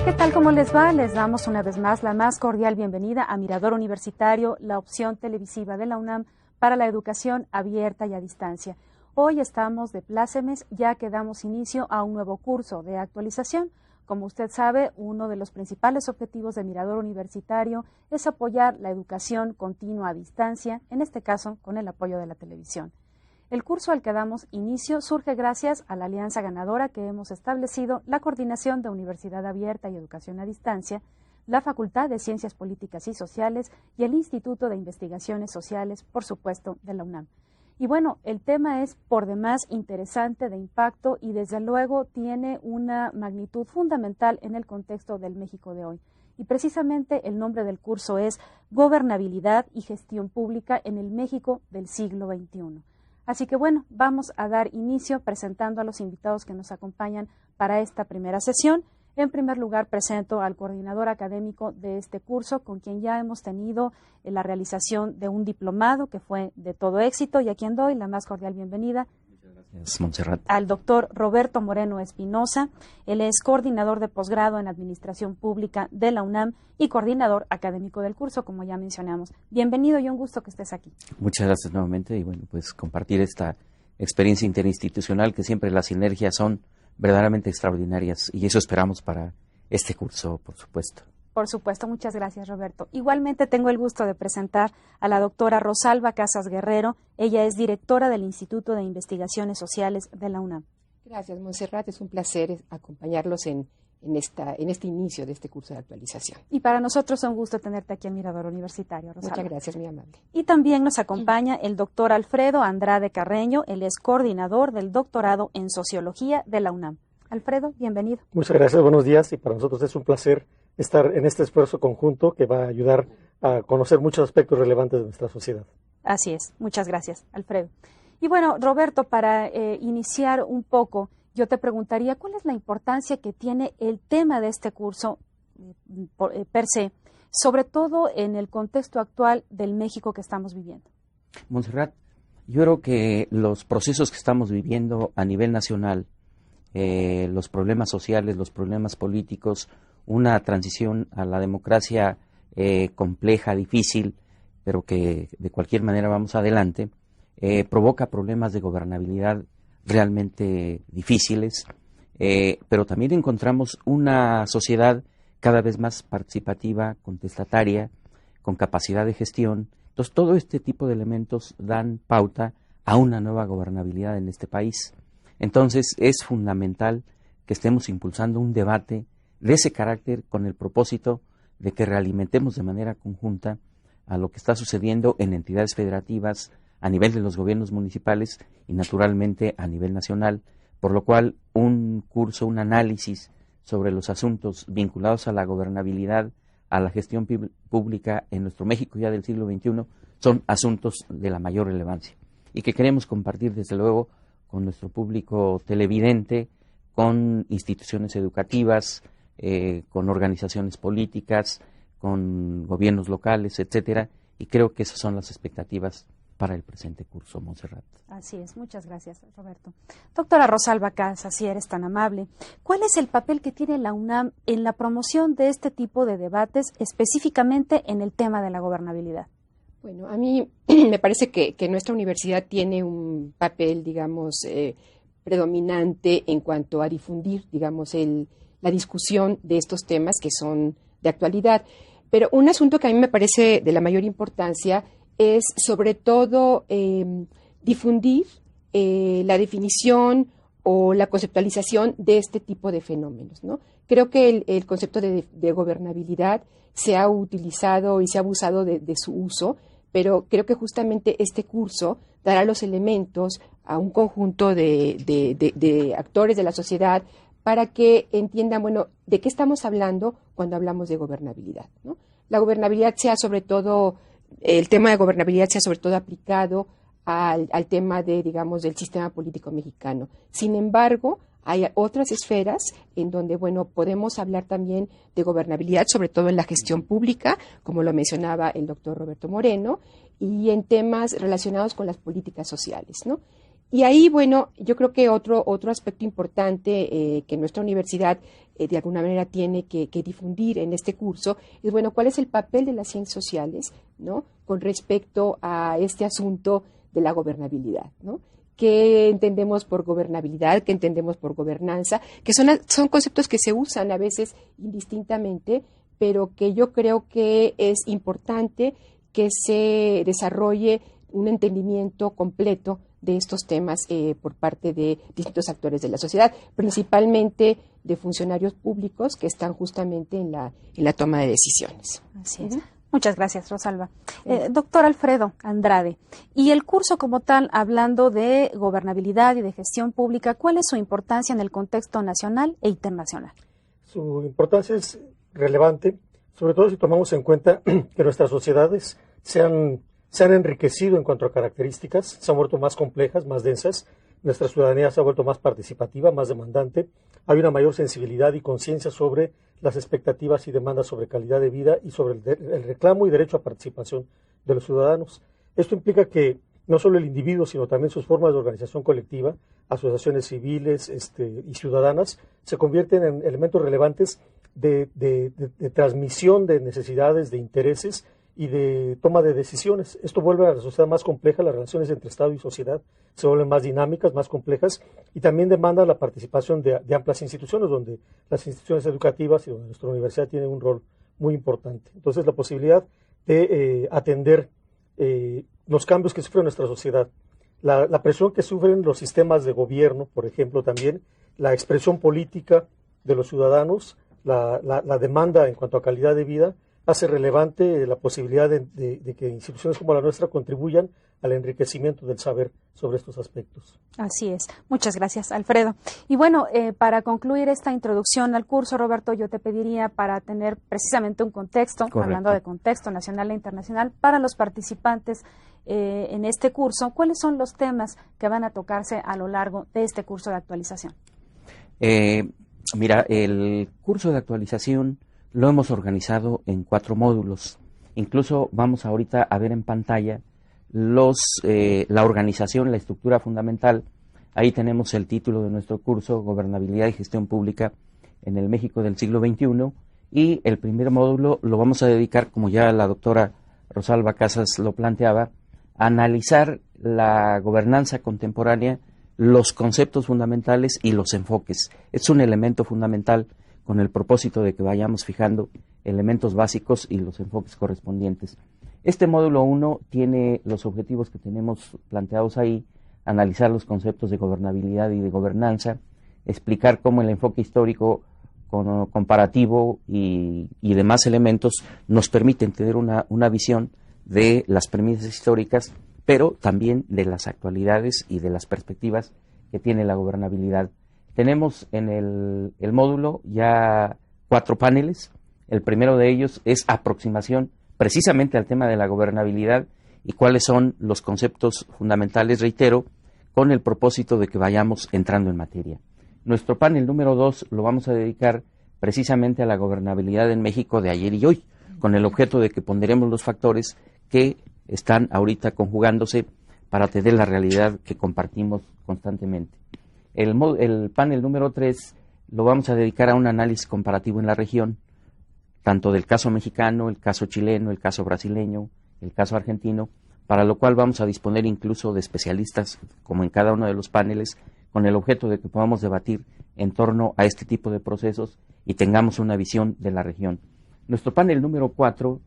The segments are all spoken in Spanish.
¿Qué tal? ¿Cómo les va? Les damos una vez más la más cordial bienvenida a Mirador Universitario, la opción televisiva de la UNAM para la educación abierta y a distancia. Hoy estamos de plácemes ya que damos inicio a un nuevo curso de actualización. Como usted sabe, uno de los principales objetivos de Mirador Universitario es apoyar la educación continua a distancia, en este caso con el apoyo de la televisión. El curso al que damos inicio surge gracias a la alianza ganadora que hemos establecido la Coordinación de Universidad Abierta y Educación a Distancia, la Facultad de Ciencias Políticas y Sociales y el Instituto de Investigaciones Sociales, por supuesto, de la UNAM. Y bueno, el tema es por demás interesante, de impacto y desde luego tiene una magnitud fundamental en el contexto del México de hoy. Y precisamente el nombre del curso es Gobernabilidad y Gestión Pública en el México del siglo XXI. Así que bueno, vamos a dar inicio presentando a los invitados que nos acompañan para esta primera sesión. En primer lugar, presento al coordinador académico de este curso, con quien ya hemos tenido la realización de un diplomado que fue de todo éxito y a quien doy la más cordial bienvenida. Muchas gracias, Montserrat. Al doctor Roberto Moreno Espinosa. Él es coordinador de posgrado en Administración Pública de la UNAM y coordinador académico del curso, como ya mencionamos. Bienvenido y un gusto que estés aquí. Muchas gracias nuevamente y bueno, pues compartir esta experiencia interinstitucional que siempre las sinergias son verdaderamente extraordinarias y eso esperamos para este curso, por supuesto. Por supuesto, muchas gracias, Roberto. Igualmente tengo el gusto de presentar a la doctora Rosalba Casas Guerrero. Ella es directora del Instituto de Investigaciones Sociales de la UNAM. Gracias, Montserrat. Es un placer acompañarlos en este inicio de este curso de actualización. Y para nosotros es un gusto tenerte aquí en Mirador Universitario, Rosalba. Muchas gracias, muy amable. Y también nos acompaña el doctor Alfredo Andrade Carreño. Él es coordinador del doctorado en Sociología de la UNAM. Alfredo, bienvenido. Muchas gracias, buenos días. Y para nosotros es un placer estar en este esfuerzo conjunto que va a ayudar a conocer muchos aspectos relevantes de nuestra sociedad. Así es. Muchas gracias, Alfredo. Y bueno, Roberto, para iniciar un poco, yo te preguntaría, ¿cuál es la importancia que tiene el tema de este curso per se, sobre todo en el contexto actual del México que estamos viviendo? Montserrat, yo creo que los procesos que estamos viviendo a nivel nacional, los problemas sociales, los problemas políticos, una transición a la democracia compleja, difícil, pero que de cualquier manera vamos adelante, provoca problemas de gobernabilidad realmente difíciles, pero también encontramos una sociedad cada vez más participativa, contestataria, con capacidad de gestión. Entonces, todo este tipo de elementos dan pauta a una nueva gobernabilidad en este país. Entonces, es fundamental que estemos impulsando un debate de ese carácter con el propósito de que realimentemos de manera conjunta a lo que está sucediendo en entidades federativas, a nivel de los gobiernos municipales y naturalmente a nivel nacional, por lo cual un curso, un análisis sobre los asuntos vinculados a la gobernabilidad, a la gestión pública en nuestro México ya del siglo XXI, son asuntos de la mayor relevancia y que queremos compartir desde luego con nuestro público televidente, con instituciones educativas, con organizaciones políticas, con gobiernos locales, etcétera, y creo que esas son las expectativas para el presente curso, Montserrat. Así es, muchas gracias, Roberto. Doctora Rosalba Casas, si eres tan amable, ¿cuál es el papel que tiene la UNAM en la promoción de este tipo de debates, específicamente en el tema de la gobernabilidad? Bueno, a mí me parece que nuestra universidad tiene un papel, digamos, predominante en cuanto a difundir, digamos, la discusión de estos temas que son de actualidad. Pero un asunto que a mí me parece de la mayor importancia es sobre todo difundir la definición o la conceptualización de este tipo de fenómenos, ¿no? Creo que el concepto de gobernabilidad se ha utilizado y se ha abusado de su uso, pero creo que justamente este curso dará los elementos a un conjunto de actores de la sociedad para que entiendan, bueno, de qué estamos hablando cuando hablamos de gobernabilidad, ¿no? La gobernabilidad sea sobre todo, el tema de gobernabilidad sea sobre todo aplicado al tema digamos, del sistema político mexicano. Sin embargo, hay otras esferas en donde, bueno, podemos hablar también de gobernabilidad, sobre todo en la gestión pública, como lo mencionaba el doctor Roberto Moreno, y en temas relacionados con las políticas sociales, ¿no? Y ahí, bueno, yo creo que otro aspecto importante que nuestra universidad de alguna manera tiene que difundir en este curso es, bueno, cuál es el papel de las ciencias sociales, ¿no?, con respecto a este asunto de la gobernabilidad, ¿no? ¿Qué entendemos por gobernabilidad? ¿Qué entendemos por gobernanza? Que son conceptos que se usan a veces indistintamente, pero que yo creo que es importante que se desarrolle un entendimiento completo de estos temas por parte de distintos actores de la sociedad, principalmente de funcionarios públicos que están justamente en la toma de decisiones. Así es. Muchas gracias, Rosalba. Doctor Alfredo Andrade, y el curso como tal, hablando de gobernabilidad y de gestión pública, ¿cuál es su importancia en el contexto nacional e internacional? Su importancia es relevante, sobre todo si tomamos en cuenta que nuestras sociedades se han enriquecido en cuanto a características, se han vuelto más complejas, más densas, nuestra ciudadanía se ha vuelto más participativa, más demandante, hay una mayor sensibilidad y conciencia sobre las expectativas y demandas sobre calidad de vida y sobre el reclamo y derecho a participación de los ciudadanos. Esto implica que no solo el individuo, sino también sus formas de organización colectiva, asociaciones civiles y ciudadanas, se convierten en elementos relevantes de transmisión de necesidades, de intereses y de toma de decisiones. Esto vuelve a la sociedad más compleja, las relaciones entre Estado y sociedad se vuelven más dinámicas, más complejas, y también demanda la participación de amplias instituciones, donde las instituciones educativas y donde nuestra universidad tiene un rol muy importante. Entonces, la posibilidad de atender los cambios que sufre nuestra sociedad, la presión que sufren los sistemas de gobierno, por ejemplo, también la expresión política de los ciudadanos, la demanda en cuanto a calidad de vida, hace relevante la posibilidad de que instituciones como la nuestra contribuyan al enriquecimiento del saber sobre estos aspectos. Así es. Muchas gracias, Alfredo. Y bueno, para concluir esta introducción al curso, Roberto, yo te pediría, para tener precisamente un contexto, Correcto. Hablando de contexto nacional e internacional, para los participantes en este curso, ¿cuáles son los temas que van a tocarse a lo largo de este curso de actualización? Mira, el curso de actualización lo hemos organizado en 4 módulos. Incluso vamos ahorita a ver en pantalla la organización, la estructura fundamental. Ahí tenemos el título de nuestro curso, Gobernabilidad y Gestión Pública en el México del siglo XXI. Y el primer módulo lo vamos a dedicar, como ya la doctora Rosalba Casas lo planteaba, a analizar la gobernanza contemporánea, los conceptos fundamentales y los enfoques. Es un elemento fundamental con el propósito de que vayamos fijando elementos básicos y los enfoques correspondientes. Este módulo 1 tiene los objetivos que tenemos planteados ahí: analizar los conceptos de gobernabilidad y de gobernanza, explicar cómo el enfoque histórico comparativo y demás elementos nos permiten tener una visión de las premisas históricas, pero también de las actualidades y de las perspectivas que tiene la gobernabilidad. Tenemos en el módulo ya 4 paneles. El primero de ellos es aproximación precisamente al tema de la gobernabilidad y cuáles son los conceptos fundamentales, reitero, con el propósito de que vayamos entrando en materia. Nuestro panel número 2 lo vamos a dedicar precisamente a la gobernabilidad en México de ayer y hoy, con el objeto de que ponderemos los factores que están ahorita conjugándose para atender la realidad que compartimos constantemente. El panel número 3 lo vamos a dedicar a un análisis comparativo en la región, tanto del caso mexicano, el caso chileno, el caso brasileño, el caso argentino, para lo cual vamos a disponer incluso de especialistas, como en cada uno de los paneles, con el objeto de que podamos debatir en torno a este tipo de procesos y tengamos una visión de la región. Nuestro panel número 4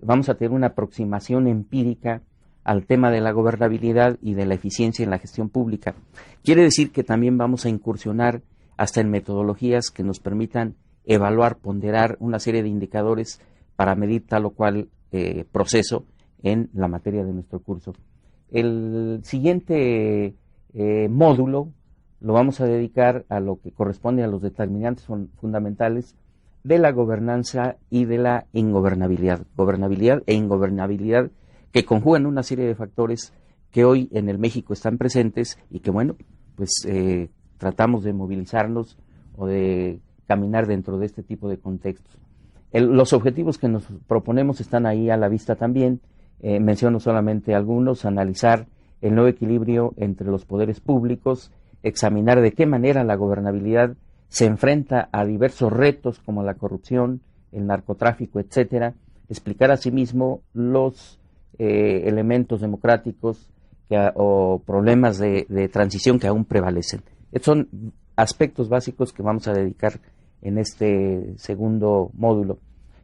vamos a tener una aproximación empírica al tema de la gobernabilidad y de la eficiencia en la gestión pública. Quiere decir que también vamos a incursionar hasta en metodologías que nos permitan evaluar, ponderar una serie de indicadores para medir tal o cual proceso en la materia de nuestro curso. El siguiente módulo lo vamos a dedicar a lo que corresponde a los determinantes fundamentales de la gobernanza y de la ingobernabilidad, gobernabilidad e ingobernabilidad, que conjugan una serie de factores que hoy en el México están presentes y que, bueno, pues tratamos de movilizarnos o de caminar dentro de este tipo de contextos. Los objetivos que nos proponemos están ahí a la vista también. Menciono solamente algunos: analizar el nuevo equilibrio entre los poderes públicos, examinar de qué manera la gobernabilidad se enfrenta a diversos retos como la corrupción, el narcotráfico, etcétera, explicar asimismo los elementos democráticos o problemas de transición que aún prevalecen. Estos son aspectos básicos que vamos a dedicar en este segundo módulo.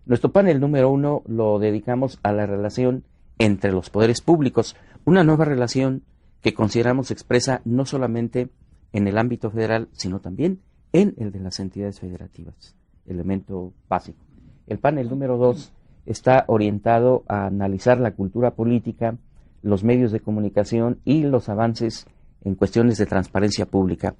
Nuestro panel número 1 lo dedicamos a la relación entre los poderes públicos, una nueva relación que consideramos expresa no solamente en el ámbito federal, sino también en el de las entidades federativas, elemento básico. El panel número 2 está orientado a analizar la cultura política, los medios de comunicación y los avances en cuestiones de transparencia pública.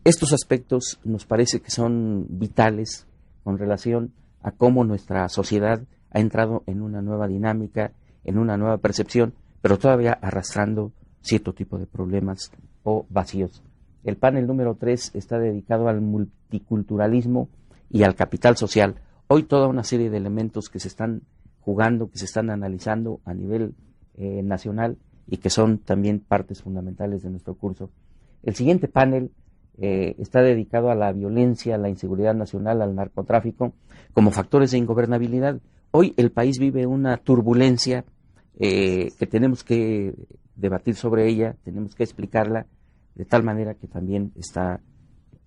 Estos aspectos nos parece que son vitales con relación a cómo nuestra sociedad ha entrado en una nueva dinámica, en una nueva percepción, pero todavía arrastrando cierto tipo de problemas o vacíos. El panel número 3 está dedicado al multiculturalismo y al capital social. Hoy toda una serie de elementos que se están jugando, que se están analizando a nivel nacional y que son también partes fundamentales de nuestro curso. El siguiente panel está dedicado a la violencia, a la inseguridad nacional, al narcotráfico, como factores de ingobernabilidad. Hoy el país vive una turbulencia que tenemos que debatir sobre ella, tenemos que explicarla de tal manera que también está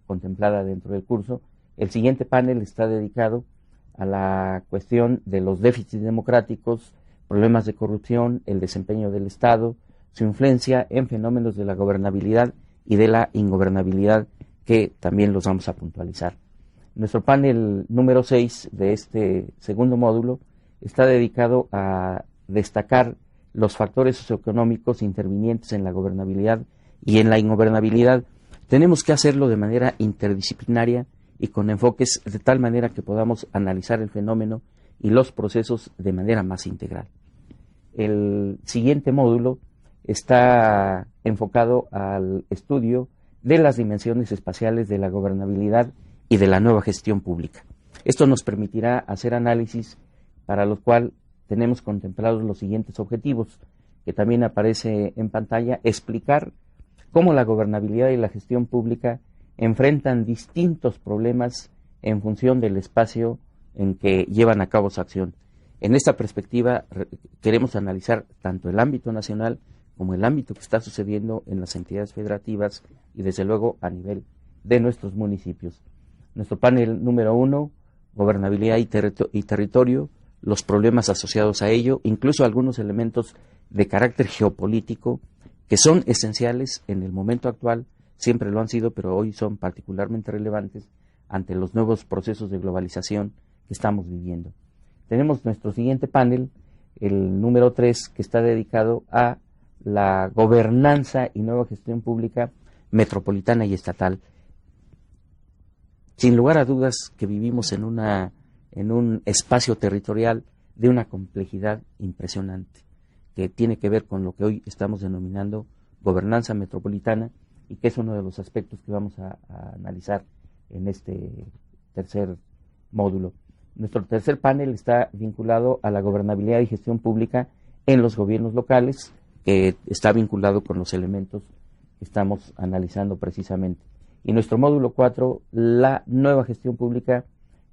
contemplada dentro del curso. El siguiente panel está dedicado a la cuestión de los déficits democráticos, problemas de corrupción, el desempeño del Estado, su influencia en fenómenos de la gobernabilidad y de la ingobernabilidad, que también los vamos a puntualizar. Nuestro panel número 6 de este segundo módulo está dedicado a destacar los factores socioeconómicos intervinientes en la gobernabilidad y en la ingobernabilidad. Tenemos que hacerlo de manera interdisciplinaria y con enfoques de tal manera que podamos analizar el fenómeno y los procesos de manera más integral. El siguiente módulo está enfocado al estudio de las dimensiones espaciales de la gobernabilidad y de la nueva gestión pública. Esto nos permitirá hacer análisis para los cuales tenemos contemplados los siguientes objetivos, que también aparece en pantalla: explicar cómo la gobernabilidad y la gestión pública enfrentan distintos problemas en función del espacio en que llevan a cabo su acción. En esta perspectiva queremos analizar tanto el ámbito nacional como el ámbito que está sucediendo en las entidades federativas y desde luego a nivel de nuestros municipios. Nuestro panel número 1, gobernabilidad y territorio, los problemas asociados a ello, incluso algunos elementos de carácter geopolítico que son esenciales en el momento actual, siempre lo han sido, pero hoy son particularmente relevantes ante los nuevos procesos de globalización que estamos viviendo. Tenemos nuestro siguiente panel, el número 3, que está dedicado a la gobernanza y nueva gestión pública metropolitana y estatal. Sin lugar a dudas que vivimos en un espacio territorial de una complejidad impresionante, que tiene que ver con lo que hoy estamos denominando gobernanza metropolitana y que es uno de los aspectos que vamos a analizar en este tercer módulo. Nuestro tercer panel está vinculado a la gobernabilidad y gestión pública en los gobiernos locales, que está vinculado con los elementos que estamos analizando precisamente. Y nuestro módulo 4, la nueva gestión pública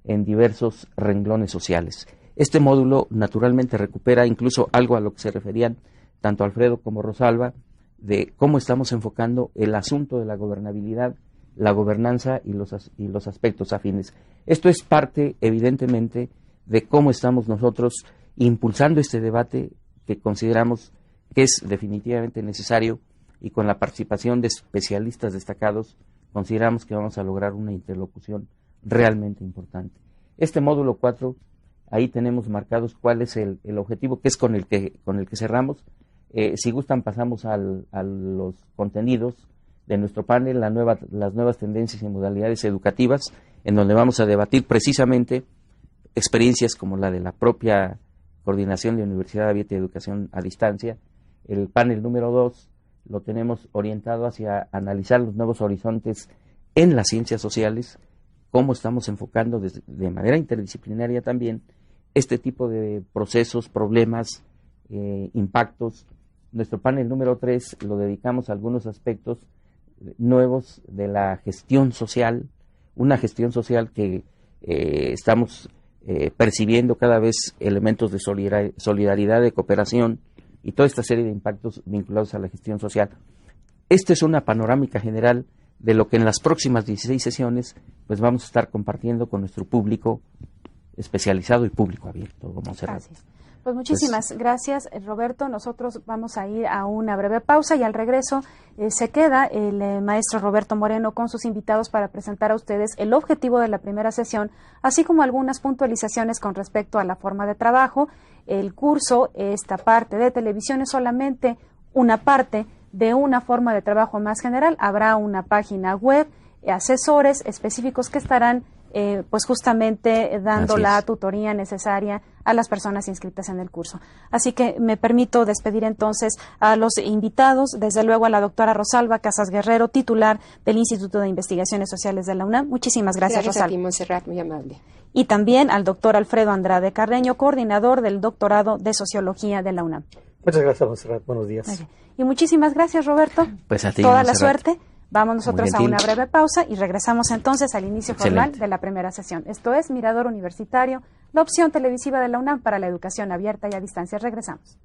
en diversos renglones sociales. Este módulo naturalmente recupera incluso algo a lo que se referían tanto Alfredo como Rosalba, de cómo estamos enfocando el asunto de la gobernabilidad, la gobernanza y los aspectos afines. Esto es parte, evidentemente, de cómo estamos nosotros impulsando este debate que consideramos que es definitivamente necesario, y con la participación de especialistas destacados consideramos que vamos a lograr una interlocución realmente importante. Este módulo 4, ahí tenemos marcados cuál es el objetivo, que es con el que cerramos. Si gustan, pasamos a los contenidos de nuestro panel, las nuevas tendencias y modalidades educativas, en donde vamos a debatir precisamente experiencias como la de la propia Coordinación de Universidad Abierta y Educación a Distancia. El panel número 2 lo tenemos orientado hacia analizar los nuevos horizontes en las ciencias sociales, cómo estamos enfocando de manera interdisciplinaria también este tipo de procesos, problemas, impactos Nuestro panel número 3 lo dedicamos a algunos aspectos nuevos de la gestión social, una gestión social que estamos percibiendo cada vez elementos de solidaridad, de cooperación y toda esta serie de impactos vinculados a la gestión social. Esta es una panorámica general de lo que en las próximas 16 sesiones pues vamos a estar compartiendo con nuestro público especializado y público abierto. Gracias. Pues muchísimas gracias, Roberto. Nosotros vamos a ir a una breve pausa y al regreso se queda el maestro Roberto Moreno con sus invitados para presentar a ustedes el objetivo de la primera sesión, así como algunas puntualizaciones con respecto a la forma de trabajo. El curso, esta parte de televisión, es solamente una parte de una forma de trabajo más general. Habrá una página web, asesores específicos que estarán pues justamente dando la tutoría necesaria a las personas inscritas en el curso. Así que me permito despedir entonces a los invitados, desde luego a la doctora Rosalba Casas Guerrero, titular del Instituto de Investigaciones Sociales de la UNAM. Muchísimas gracias, Rosalba. Gracias a ti, Montserrat, muy amable. Y también al doctor Alfredo Andrade Carreño, coordinador del doctorado de Sociología de la UNAM. Muchas gracias, Montserrat. Buenos días. Okay. Y muchísimas gracias, Roberto. Pues a ti, toda Montserrat. la suerte. Vamos nosotros a una breve pausa y regresamos entonces al inicio formal de la primera sesión. Esto es Mirador Universitario, la opción televisiva de la UNAM para la educación abierta y a distancia. Regresamos.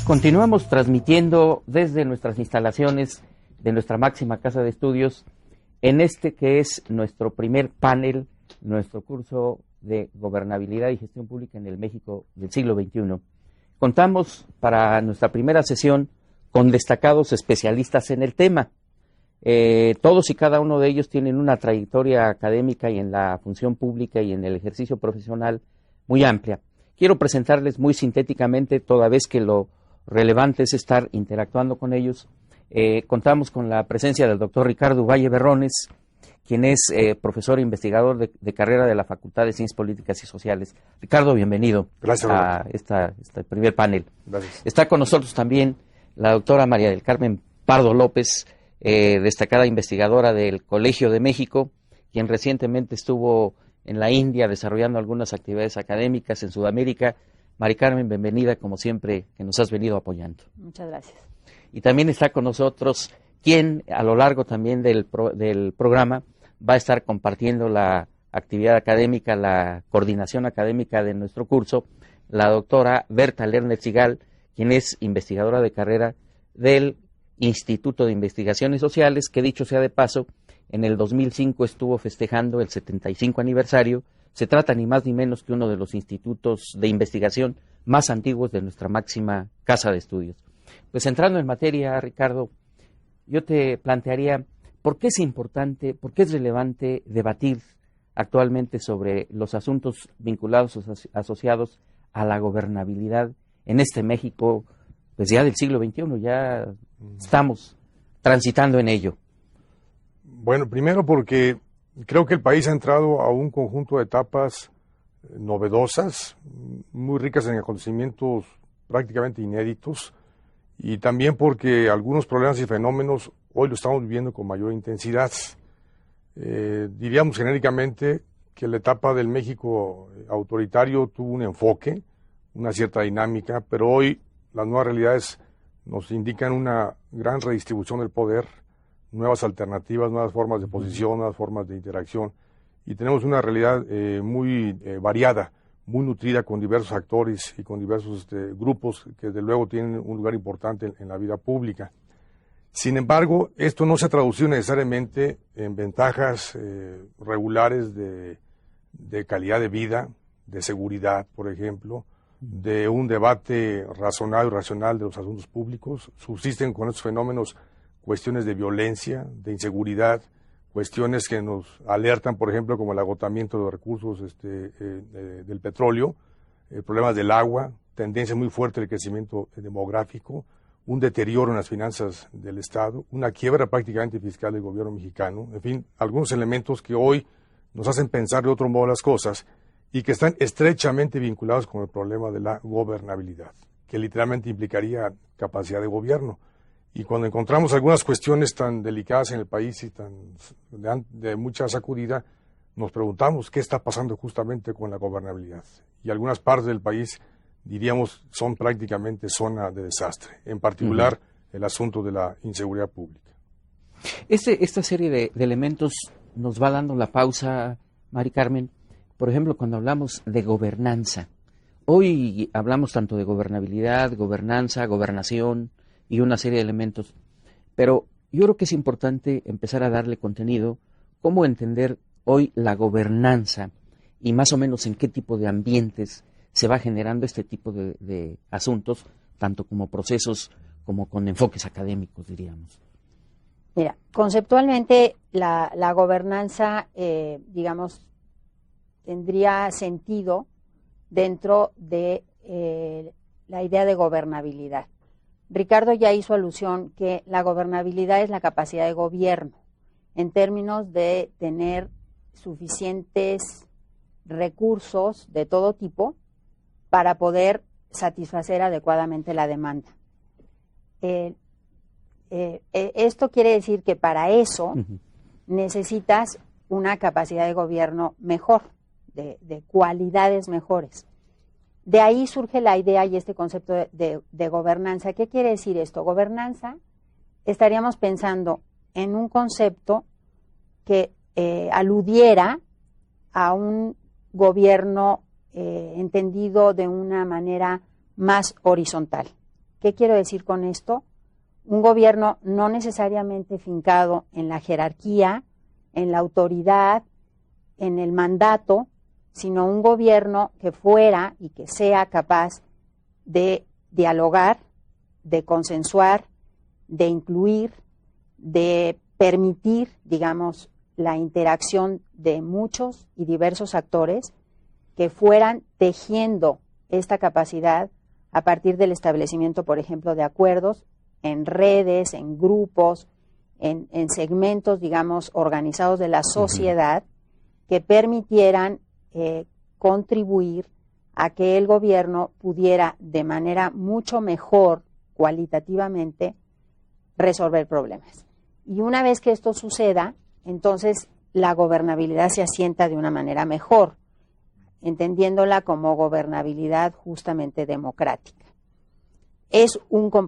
Continuamos transmitiendo desde nuestras instalaciones de nuestra máxima casa de estudios en este que es nuestro primer panel, nuestro curso de gobernabilidad y gestión pública en el México del siglo XXI. Contamos para nuestra primera sesión con destacados especialistas en el tema. Todos y cada uno de ellos tienen una trayectoria académica y en la función pública y en el ejercicio profesional muy amplia. Quiero presentarles muy sintéticamente, toda vez que lo relevante es estar interactuando con ellos. Contamos con la presencia del doctor Ricardo Valle Berrones, quien es profesor e investigador de carrera de la Facultad de Ciencias Políticas y Sociales. Ricardo, bienvenido. Gracias, a este primer panel. Gracias. Está con nosotros también la doctora María del Carmen Pardo López, destacada investigadora del Colegio de México, quien recientemente estuvo en la India desarrollando algunas actividades académicas en Sudamérica. Mari Carmen, bienvenida, como siempre, que nos has venido apoyando. Muchas gracias. Y también está con nosotros quien a lo largo también del programa va a estar compartiendo la actividad académica, la coordinación académica de nuestro curso, la doctora Berta Lerner Sigal, quien es investigadora de carrera del Instituto de Investigaciones Sociales, que dicho sea de paso, en el 2005 estuvo festejando el 75 aniversario. Se trata ni más ni menos que uno de los institutos de investigación más antiguos de nuestra máxima casa de estudios. Pues entrando en materia, Ricardo, yo te plantearía por qué es importante, por qué es relevante debatir actualmente sobre los asuntos vinculados o asociados a la gobernabilidad en este México, pues ya del siglo XXI, ya estamos transitando en ello. Bueno, primero porque creo que el país ha entrado a un conjunto de etapas novedosas, muy ricas en acontecimientos prácticamente inéditos, y también porque algunos problemas y fenómenos hoy lo estamos viviendo con mayor intensidad. Diríamos genéricamente que la etapa del México autoritario tuvo un enfoque, una cierta dinámica, pero hoy las nuevas realidades nos indican una gran redistribución del poder, nuevas alternativas, nuevas formas de posición, nuevas formas de interacción, y tenemos una realidad muy variada, muy nutrida, con diversos actores y con diversos grupos que desde luego tienen un lugar importante en la vida pública. Sin embargo, esto no se ha traducido necesariamente en ventajas regulares de calidad de vida, de seguridad, por ejemplo, de un debate razonado y racional de los asuntos públicos. Subsisten con estos fenómenos cuestiones de violencia, de inseguridad, cuestiones que nos alertan, por ejemplo, como el agotamiento de los recursos del petróleo, problemas del agua, tendencia muy fuerte del crecimiento demográfico, un deterioro en las finanzas del Estado, una quiebra prácticamente fiscal del gobierno mexicano, en fin, algunos elementos que hoy nos hacen pensar de otro modo las cosas y que están estrechamente vinculados con el problema de la gobernabilidad, que literalmente implicaría capacidad de gobierno. Y cuando encontramos algunas cuestiones tan delicadas en el país y tan de mucha sacudida, nos preguntamos qué está pasando justamente con la gobernabilidad. Y algunas partes del país, diríamos, son prácticamente zona de desastre, en particular el asunto de la inseguridad pública. Esta serie de elementos nos va dando la pausa, Mari Carmen. Por ejemplo, cuando hablamos de gobernanza, hoy hablamos tanto de gobernabilidad, gobernanza, gobernación y una serie de elementos, pero yo creo que es importante empezar a darle contenido, cómo entender hoy la gobernanza y más o menos en qué tipo de ambientes se va generando este tipo de asuntos, tanto como procesos como con enfoques académicos, diríamos. Mira, conceptualmente la gobernanza, digamos, tendría sentido dentro de la idea de gobernabilidad. Ricardo ya hizo alusión que la gobernabilidad es la capacidad de gobierno en términos de tener suficientes recursos de todo tipo para poder satisfacer adecuadamente la demanda. Esto quiere decir que para eso necesitas una capacidad de gobierno mejor, de cualidades mejores. De ahí surge la idea y este concepto de gobernanza. ¿Qué quiere decir esto? Gobernanza, estaríamos pensando en un concepto que aludiera a un gobierno entendido de una manera más horizontal. ¿Qué quiero decir con esto? Un gobierno no necesariamente fincado en la jerarquía, en la autoridad, en el mandato, sino un gobierno que fuera y que sea capaz de dialogar, de consensuar, de incluir, de permitir, digamos, la interacción de muchos y diversos actores que fueran tejiendo esta capacidad a partir del establecimiento, por ejemplo, de acuerdos en redes, en grupos, en segmentos, digamos, organizados de la sociedad, que permitieran contribuir a que el gobierno pudiera de manera mucho mejor, cualitativamente, resolver problemas. Y una vez que esto suceda, entonces la gobernabilidad se asienta de una manera mejor, entendiéndola como gobernabilidad justamente democrática.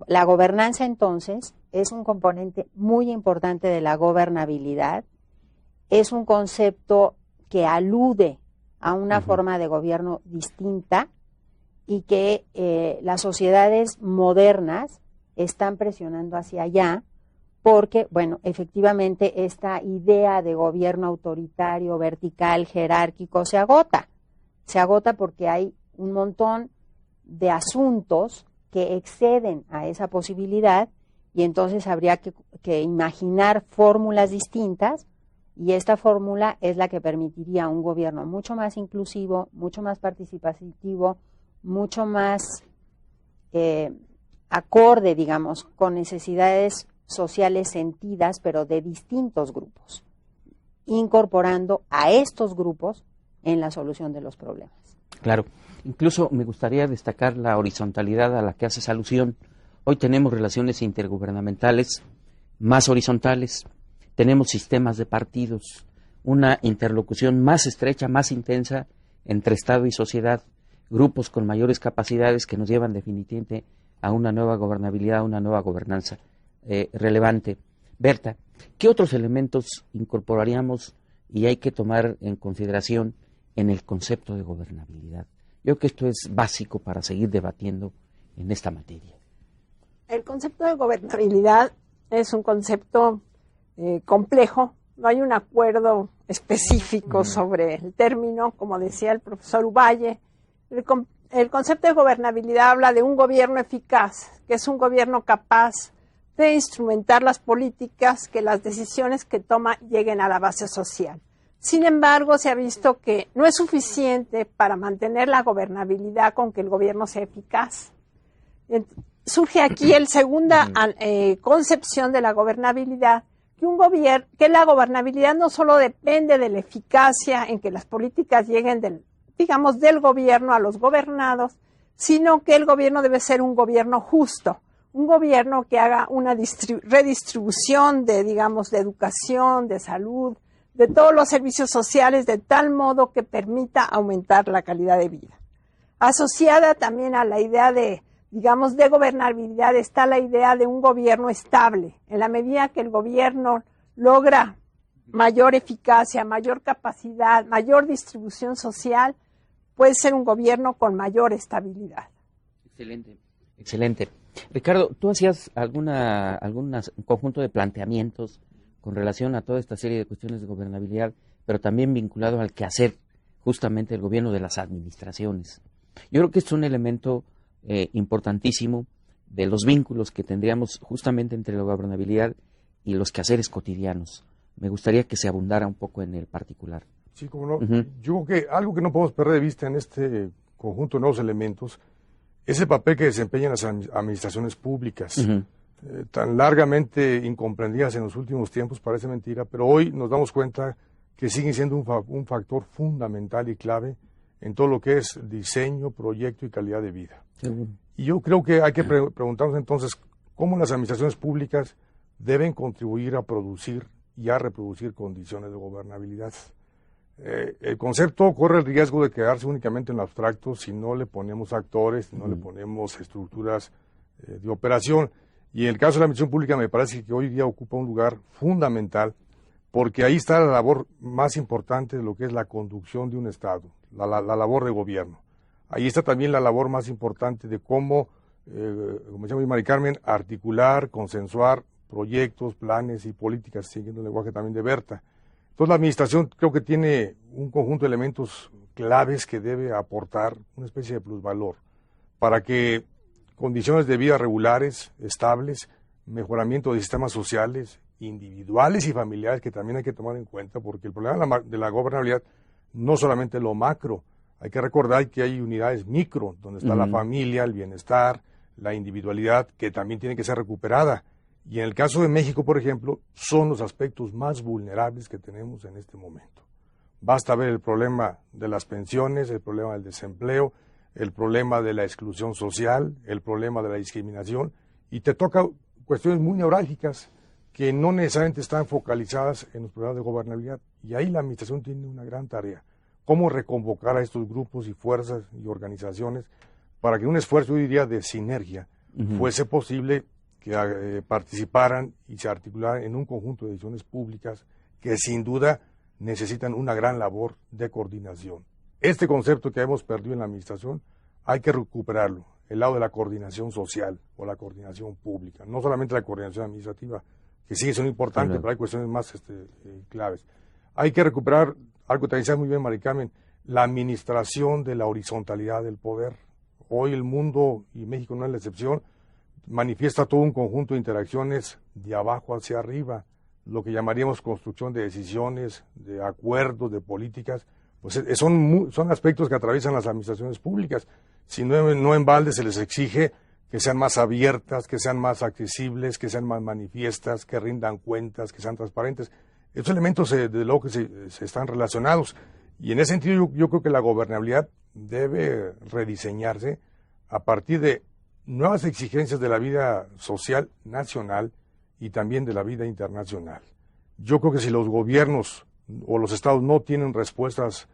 La gobernanza, entonces, es un componente muy importante de la gobernabilidad, es un concepto que alude a una forma de gobierno distinta y que las sociedades modernas están presionando hacia allá porque, bueno, efectivamente esta idea de gobierno autoritario, vertical, jerárquico se agota. Se agota porque hay un montón de asuntos que exceden a esa posibilidad y entonces habría que imaginar fórmulas distintas y esta fórmula es la que permitiría un gobierno mucho más inclusivo, mucho más participativo, mucho más acorde, digamos, con necesidades sociales sentidas, pero de distintos grupos, incorporando a estos grupos en la solución de los problemas. Claro, incluso me gustaría destacar la horizontalidad a la que haces alusión. Hoy tenemos relaciones intergubernamentales más horizontales, tenemos sistemas de partidos, una interlocución más estrecha, más intensa entre Estado y sociedad, grupos con mayores capacidades que nos llevan definitivamente a una nueva gobernabilidad, a una nueva gobernanza relevante. Berta, ¿qué otros elementos incorporaríamos y hay que tomar en consideración en el concepto de gobernabilidad? Yo creo que esto es básico para seguir debatiendo en esta materia. El concepto de gobernabilidad es un concepto complejo, no hay un acuerdo específico sobre el término, como decía el profesor Uvalle. El concepto de gobernabilidad habla de un gobierno eficaz, que es un gobierno capaz de instrumentar las políticas, que las decisiones que toma lleguen a la base social. Sin embargo, se ha visto que no es suficiente para mantener la gobernabilidad con que el gobierno sea eficaz. Surge aquí la segunda concepción de la gobernabilidad, que la gobernabilidad no solo depende de la eficacia en que las políticas lleguen del gobierno a los gobernados, sino que el gobierno debe ser un gobierno justo, un gobierno que haga una redistribución de educación, de salud, de todos los servicios sociales, de tal modo que permita aumentar la calidad de vida. Asociada también a la idea de gobernabilidad está la idea de un gobierno estable. En la medida que el gobierno logra mayor eficacia, mayor capacidad, mayor distribución social, puede ser un gobierno con mayor estabilidad. Excelente, excelente. Ricardo, tú hacías un conjunto de planteamientos con relación a toda esta serie de cuestiones de gobernabilidad, pero también vinculado al quehacer justamente del gobierno de las administraciones. Yo creo que es un elemento importantísimo de los vínculos que tendríamos justamente entre la gobernabilidad y los quehaceres cotidianos. Me gustaría que se abundara un poco en el particular. Sí, como no. Yo creo que algo que no podemos perder de vista en este conjunto de nuevos elementos es el papel que desempeñan las administraciones públicas, tan largamente incomprendidas en los últimos tiempos, parece mentira, pero hoy nos damos cuenta que siguen siendo un factor fundamental y clave en todo lo que es diseño, proyecto y calidad de vida. Y yo creo que hay que preguntarnos entonces cómo las administraciones públicas deben contribuir a producir y a reproducir condiciones de gobernabilidad. El concepto corre el riesgo de quedarse únicamente en lo abstracto si no le ponemos actores, si no le ponemos estructuras de operación. Y en el caso de la administración pública me parece que hoy día ocupa un lugar fundamental porque ahí está la labor más importante de lo que es la conducción de un Estado, la labor de gobierno. Ahí está también la labor más importante de cómo como decía Mari Carmen, articular, consensuar proyectos, planes y políticas, siguiendo el lenguaje también de Berta. Entonces la administración creo que tiene un conjunto de elementos claves que debe aportar una especie de plusvalor para que condiciones de vida regulares, estables, mejoramiento de sistemas sociales, individuales y familiares, que también hay que tomar en cuenta, porque el problema de la gobernabilidad no solamente lo macro, hay que recordar que hay unidades micro, donde está la familia, el bienestar, la individualidad, que también tiene que ser recuperada. Y en el caso de México, por ejemplo, son los aspectos más vulnerables que tenemos en este momento. Basta ver el problema de las pensiones, el problema del desempleo, el problema de la exclusión social, el problema de la discriminación, y te toca cuestiones muy neurálgicas que no necesariamente están focalizadas en los problemas de gobernabilidad. Y ahí la administración tiene una gran tarea. Cómo reconvocar a estos grupos y fuerzas y organizaciones para que un esfuerzo, yo diría, de sinergia fuese posible que participaran y se articularan en un conjunto de decisiones públicas que sin duda necesitan una gran labor de coordinación. Este concepto que hemos perdido en la administración hay que recuperarlo, el lado de la coordinación social o la coordinación pública, no solamente la coordinación administrativa, que sigue siendo importante, pero hay cuestiones más claves. Hay que recuperar, algo que decía muy bien Mari Carmen, la administración de la horizontalidad del poder. Hoy el mundo, y México no es la excepción, manifiesta todo un conjunto de interacciones de abajo hacia arriba, lo que llamaríamos construcción de decisiones, de acuerdos, de políticas, pues son aspectos que atraviesan las administraciones públicas. Si no en balde se les exige que sean más abiertas, que sean más accesibles, que sean más manifiestas, que rindan cuentas, que sean transparentes. Estos elementos, desde luego que se están relacionados. Y en ese sentido yo creo que la gobernabilidad debe rediseñarse a partir de nuevas exigencias de la vida social nacional y también de la vida internacional. Yo creo que si los gobiernos o los estados no tienen respuestas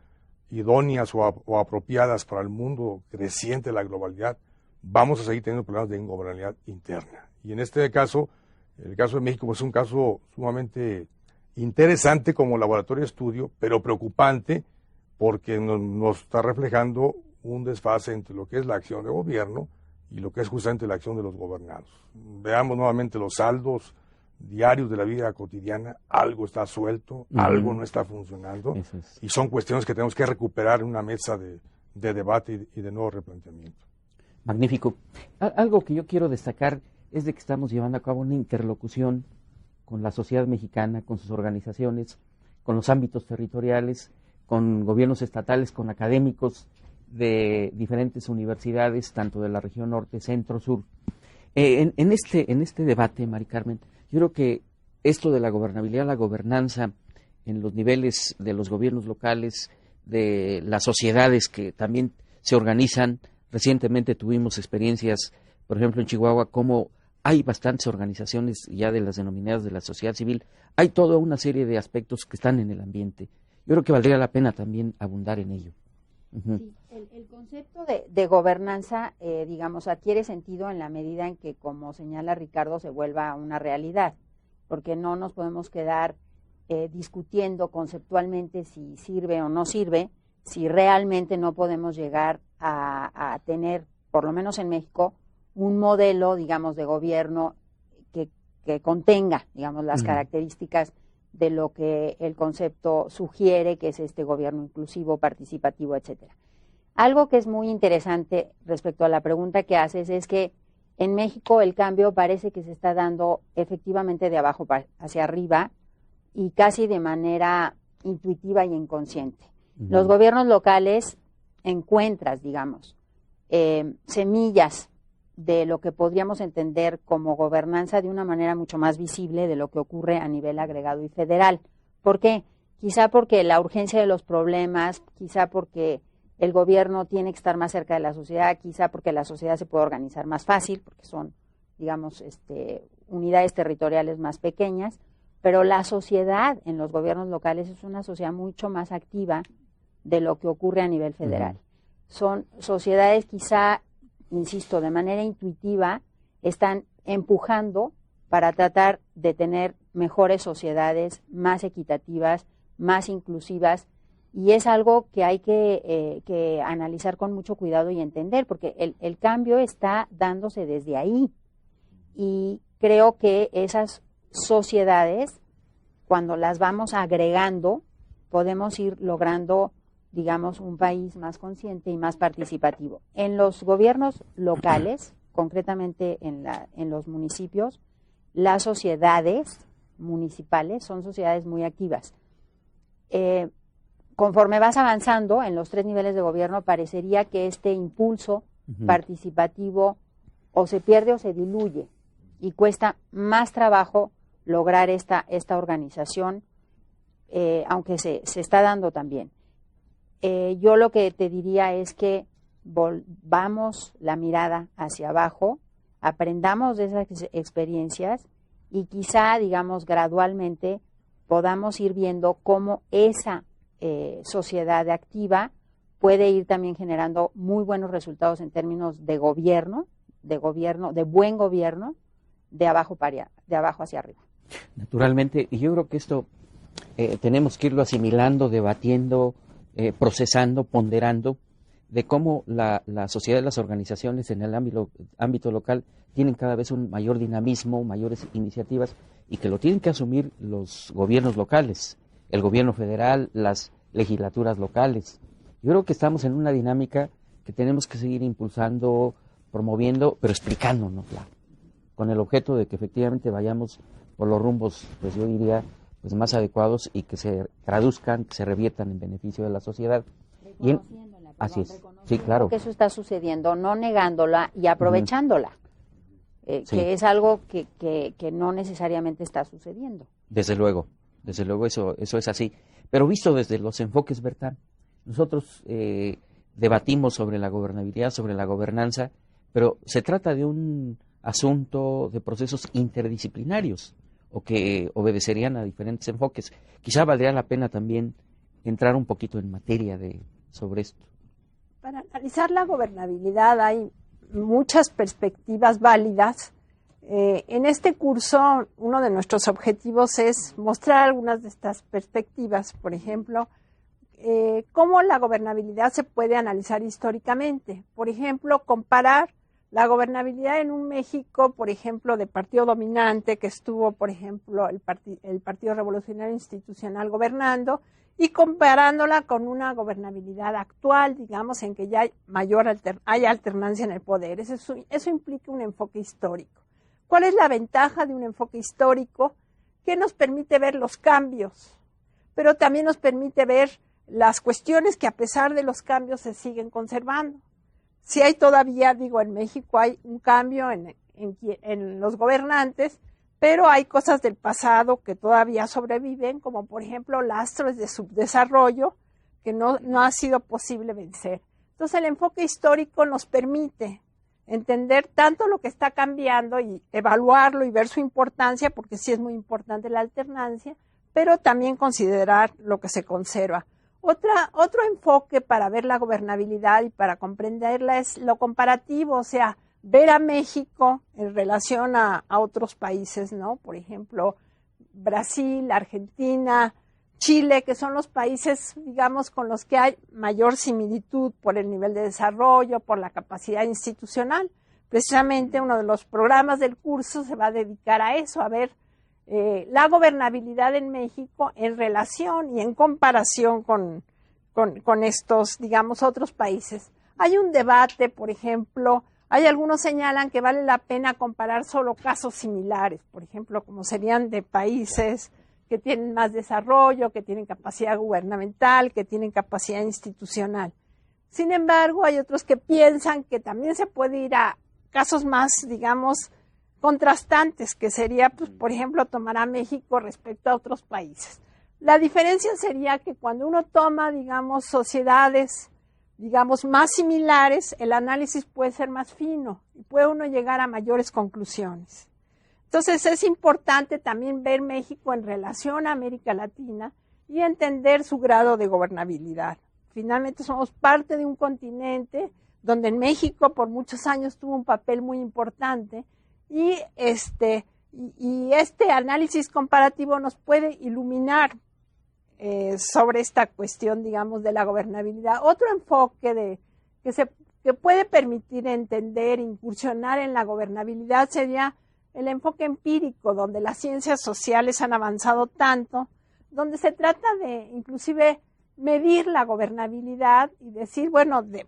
idóneas o apropiadas para el mundo creciente de la globalidad, vamos a seguir teniendo problemas de ingobernabilidad interna. Y en este caso, el caso de México es un caso sumamente interesante como laboratorio de estudio, pero preocupante porque nos está reflejando un desfase entre lo que es la acción de gobierno y lo que es justamente la acción de los gobernados. Veamos nuevamente los saldos diarios de la vida cotidiana, algo está suelto, algo no está funcionando, y son cuestiones que tenemos que recuperar en una mesa de debate y de nuevo replanteamiento. Magnífico. Algo que yo quiero destacar es de que estamos llevando a cabo una interlocución con la sociedad mexicana, con sus organizaciones, con los ámbitos territoriales, con gobiernos estatales, con académicos de diferentes universidades, tanto de la región norte, centro, sur. En este debate, Mari Carmen, yo creo que esto de la gobernabilidad, la gobernanza en los niveles de los gobiernos locales, de las sociedades que también se organizan. Recientemente tuvimos experiencias, por ejemplo, en Chihuahua, como hay bastantes organizaciones ya de las denominadas de la sociedad civil. Hay toda una serie de aspectos que están en el ambiente. Yo creo que valdría la pena también abundar en ello. Sí, el concepto de gobernanza, digamos, adquiere sentido en la medida en que, como señala Ricardo, se vuelva una realidad, porque no nos podemos quedar discutiendo conceptualmente si sirve o no sirve, si realmente no podemos llegar a tener, por lo menos en México, un modelo, digamos, de gobierno que contenga, digamos, las características de lo que el concepto sugiere, que es este gobierno inclusivo, participativo, etcétera. Algo que es muy interesante respecto a la pregunta que haces es que en México el cambio parece que se está dando efectivamente de abajo hacia arriba y casi de manera intuitiva y inconsciente. Los gobiernos locales encuentras, digamos, semillas de lo que podríamos entender como gobernanza de una manera mucho más visible de lo que ocurre a nivel agregado y federal. ¿Por qué? Quizá porque la urgencia de los problemas, quizá porque el gobierno tiene que estar más cerca de la sociedad, quizá porque la sociedad se puede organizar más fácil, porque son, digamos, unidades territoriales más pequeñas, pero la sociedad en los gobiernos locales es una sociedad mucho más activa de lo que ocurre a nivel federal. Son sociedades quizá, insisto, de manera intuitiva, están empujando para tratar de tener mejores sociedades, más equitativas, más inclusivas, Y es algo que hay que analizar con mucho cuidado y entender, porque el cambio está dándose desde ahí. Y creo que esas sociedades, cuando las vamos agregando, podemos ir logrando, digamos, un país más consciente y más participativo. En los gobiernos locales, concretamente en los municipios, las sociedades municipales son sociedades muy activas. Conforme vas avanzando en los 3 niveles de gobierno, parecería que este impulso participativo o se pierde o se diluye y cuesta más trabajo lograr esta organización, aunque se está dando también. Yo lo que te diría es que volvamos la mirada hacia abajo, aprendamos de esas experiencias y quizá, digamos, gradualmente podamos ir viendo cómo esa sociedad activa puede ir también generando muy buenos resultados en términos de gobierno, de buen gobierno, de abajo hacia arriba. Naturalmente, y yo creo que esto tenemos que irlo asimilando, debatiendo, procesando, ponderando, de cómo la sociedad y las organizaciones en el ámbito local tienen cada vez un mayor dinamismo, mayores iniciativas, y que lo tienen que asumir los gobiernos locales, el gobierno federal, las legislaturas locales. Yo creo que estamos en una dinámica que tenemos que seguir impulsando, promoviendo, pero explicándonosla, con el objeto de que efectivamente vayamos por los rumbos, pues yo diría, pues más adecuados y que se traduzcan, que se reviertan en beneficio de la sociedad. Así es, sí, claro. Que eso está sucediendo, no negándola y aprovechándola, sí. Que es algo que no necesariamente está sucediendo. Desde luego eso es así. Pero visto desde los enfoques, Berta, nosotros debatimos sobre la gobernabilidad, sobre la gobernanza, pero se trata de un asunto de procesos interdisciplinarios o que obedecerían a diferentes enfoques. Quizá valdría la pena también entrar un poquito en materia sobre esto. Para analizar la gobernabilidad hay muchas perspectivas válidas. En este curso, uno de nuestros objetivos es mostrar algunas de estas perspectivas. Por ejemplo, cómo la gobernabilidad se puede analizar históricamente. Por ejemplo, comparar la gobernabilidad en un México, por ejemplo, de partido dominante, que estuvo, por ejemplo, el Partido Revolucionario Institucional gobernando, y comparándola con una gobernabilidad actual, digamos, en que ya hay alternancia en el poder. Eso implica un enfoque histórico. ¿Cuál es la ventaja de un enfoque histórico? Que nos permite ver los cambios, pero también nos permite ver las cuestiones que a pesar de los cambios se siguen conservando. Si hay todavía, en México hay un cambio en los gobernantes, pero hay cosas del pasado que todavía sobreviven, como por ejemplo lastres de subdesarrollo que no ha sido posible vencer. Entonces el enfoque histórico nos permite entender tanto lo que está cambiando y evaluarlo y ver su importancia, porque sí es muy importante la alternancia, pero también considerar lo que se conserva. Otro enfoque para ver la gobernabilidad y para comprenderla es lo comparativo, o sea, ver a México en relación a otros países, ¿no? Por ejemplo, Brasil, Argentina, Chile, que son los países, digamos, con los que hay mayor similitud por el nivel de desarrollo, por la capacidad institucional. Precisamente uno de los programas del curso se va a dedicar a eso, a ver la gobernabilidad en México en relación y en comparación con estos, digamos, otros países. Hay un debate, por ejemplo, algunos señalan que vale la pena comparar solo casos similares, por ejemplo, como serían de países que tienen más desarrollo, que tienen capacidad gubernamental, que tienen capacidad institucional. Sin embargo, hay otros que piensan que también se puede ir a casos más, digamos, contrastantes, que sería, pues, por ejemplo, tomar a México respecto a otros países. La diferencia sería que cuando uno toma, digamos, sociedades, digamos, más similares, el análisis puede ser más fino y puede uno llegar a mayores conclusiones. Entonces, es importante también ver México en relación a América Latina y entender su grado de gobernabilidad. Finalmente, somos parte de un continente donde en México por muchos años tuvo un papel muy importante y este análisis comparativo nos puede iluminar sobre esta cuestión, digamos, de la gobernabilidad. Otro enfoque que puede permitir entender, incursionar en la gobernabilidad sería el enfoque empírico, donde las ciencias sociales han avanzado tanto, donde se trata de inclusive medir la gobernabilidad y decir, bueno, de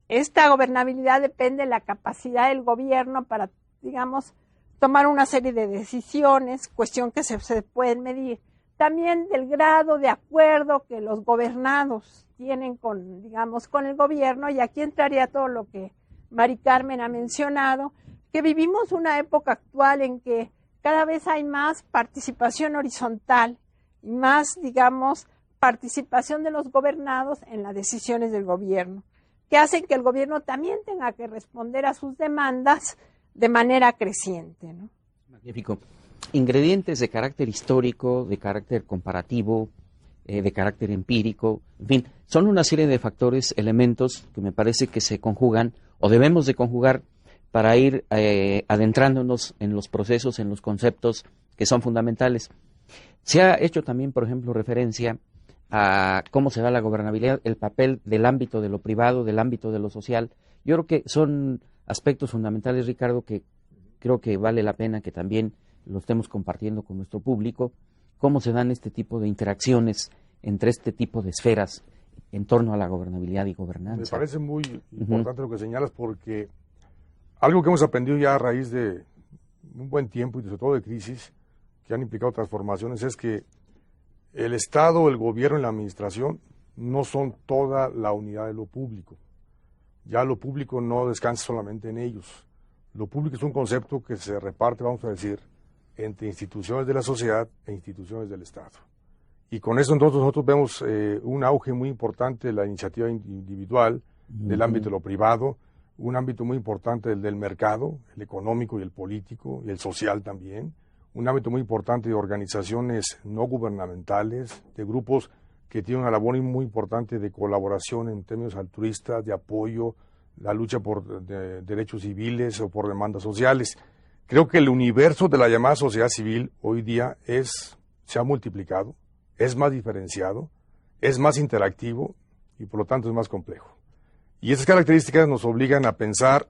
esta gobernabilidad depende de la capacidad del gobierno para, digamos, tomar una serie de decisiones, cuestión que se pueden medir. También del grado de acuerdo que los gobernados tienen con, digamos, con el gobierno, y aquí entraría todo lo que Mari Carmen ha mencionado, que vivimos una época actual en que cada vez hay más participación horizontal y más, digamos, participación de los gobernados en las decisiones del gobierno, que hacen que el gobierno también tenga que responder a sus demandas de manera creciente, ¿no? Magnífico. Ingredientes de carácter histórico, de carácter comparativo, de carácter empírico, en fin, son una serie de factores, elementos que me parece que se conjugan o debemos de conjugar para ir adentrándonos en los procesos, en los conceptos que son fundamentales. Se ha hecho también, por ejemplo, referencia a cómo se da la gobernabilidad, el papel del ámbito de lo privado, del ámbito de lo social. Yo creo que son aspectos fundamentales, Ricardo, que creo que vale la pena que también lo estemos compartiendo con nuestro público, cómo se dan este tipo de interacciones entre este tipo de esferas en torno a la gobernabilidad y gobernanza. Me parece muy importante lo que señalas, porque algo que hemos aprendido ya a raíz de un buen tiempo y sobre todo de crisis que han implicado transformaciones es que el Estado, el gobierno y la administración no son toda la unidad de lo público. Ya lo público no descansa solamente en ellos. Lo público es un concepto que se reparte, vamos a decir, entre instituciones de la sociedad e instituciones del Estado. Y con eso entonces nosotros vemos un auge muy importante de la iniciativa individual, del ámbito de lo privado, un ámbito muy importante del mercado, el económico y el político, y el social también, un ámbito muy importante de organizaciones no gubernamentales, de grupos que tienen una labor muy importante de colaboración en términos altruistas, de apoyo, la lucha por derechos civiles o por demandas sociales. Creo que el universo de la llamada sociedad civil hoy día se ha multiplicado, es más diferenciado, es más interactivo y por lo tanto es más complejo. Y esas características nos obligan a pensar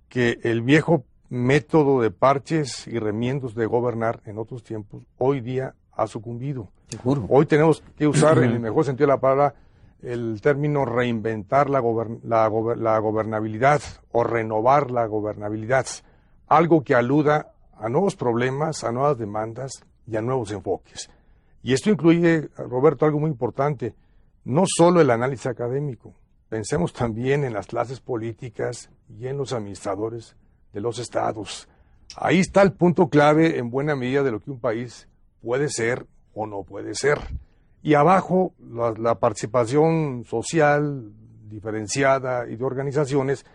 que el viejo método de parches y remiendos de gobernar en otros tiempos hoy día ha sucumbido. Seguro. Hoy tenemos que usar en el mejor sentido de la palabra el término reinventar la gobernabilidad o renovar la gobernabilidad, algo que aluda a nuevos problemas, a nuevas demandas y a nuevos enfoques. Y esto incluye, Roberto, algo muy importante, no solo el análisis académico, pensemos también en las clases políticas y en los administradores de los estados. Ahí está el punto clave en buena medida de lo que un país puede ser o no puede ser. Y abajo, la participación social diferenciada y de organizaciones,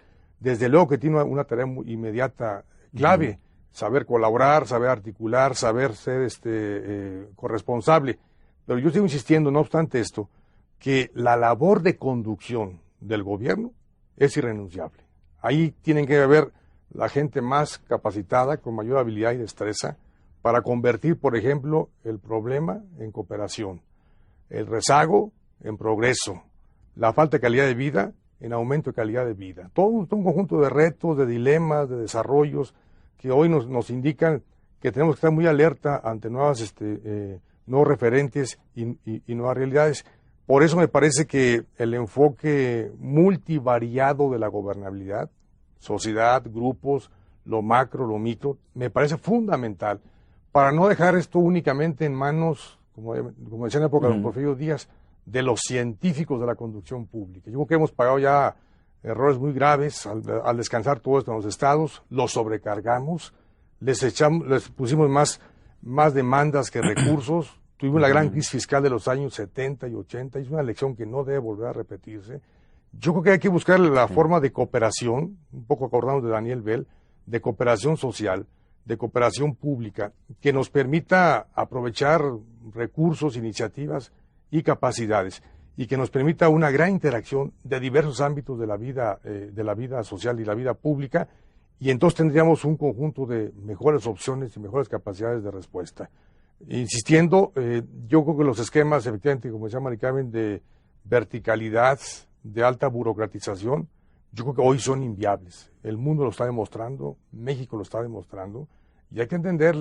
desde luego que tiene una tarea muy inmediata clave, saber colaborar, saber articular, saber ser corresponsable. Pero yo sigo insistiendo, no obstante esto, que la labor de conducción del gobierno es irrenunciable. Ahí tienen que haber la gente más capacitada, con mayor habilidad y destreza, para convertir, por ejemplo, el problema en cooperación, el rezago en progreso, la falta de calidad de vida en aumento de calidad de vida. Todo un conjunto de retos, de dilemas, de desarrollos que hoy nos indican que tenemos que estar muy alerta ante nuevos referentes y nuevas realidades. Por eso me parece que el enfoque multivariado de la gobernabilidad, sociedad, grupos, lo macro, lo micro, me parece fundamental para no dejar esto únicamente en manos, como decía en la época de don Porfirio Díaz, de los científicos de la conducción pública. Yo creo que hemos pagado ya errores muy graves al descansar todo esto en los estados, los sobrecargamos, les pusimos más demandas que recursos, tuvimos la gran crisis fiscal de los años 70 y 80, y es una lección que no debe volver a repetirse. Yo creo que hay que buscar la forma de cooperación, un poco acordamos de Daniel Bell, de cooperación social, de cooperación pública, que nos permita aprovechar recursos, iniciativas y capacidades, y que nos permita una gran interacción de diversos ámbitos de la vida social y la vida pública, y entonces tendríamos un conjunto de mejores opciones y mejores capacidades de respuesta. Insistiendo, yo creo que los esquemas, efectivamente, como decía Mari Carmen, de verticalidad, de alta burocratización, yo creo que hoy son inviables. El mundo lo está demostrando, México lo está demostrando, y hay que entender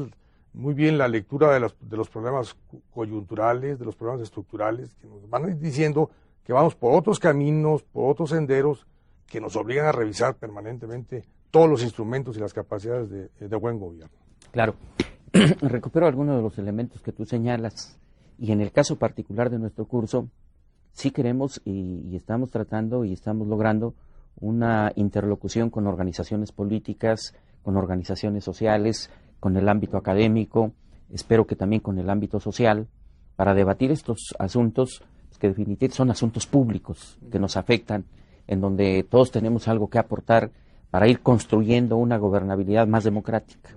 muy bien la lectura de los problemas coyunturales, de los problemas estructurales, que nos van diciendo que vamos por otros caminos, por otros senderos, que nos obligan a revisar permanentemente todos los instrumentos y las capacidades de buen gobierno. Claro. Recupero algunos de los elementos que tú señalas, y en el caso particular de nuestro curso, sí queremos y estamos tratando y estamos logrando una interlocución con organizaciones políticas, con organizaciones sociales, con el ámbito académico, espero que también con el ámbito social, para debatir estos asuntos que definitivamente son asuntos públicos, que nos afectan, en donde todos tenemos algo que aportar para ir construyendo una gobernabilidad más democrática,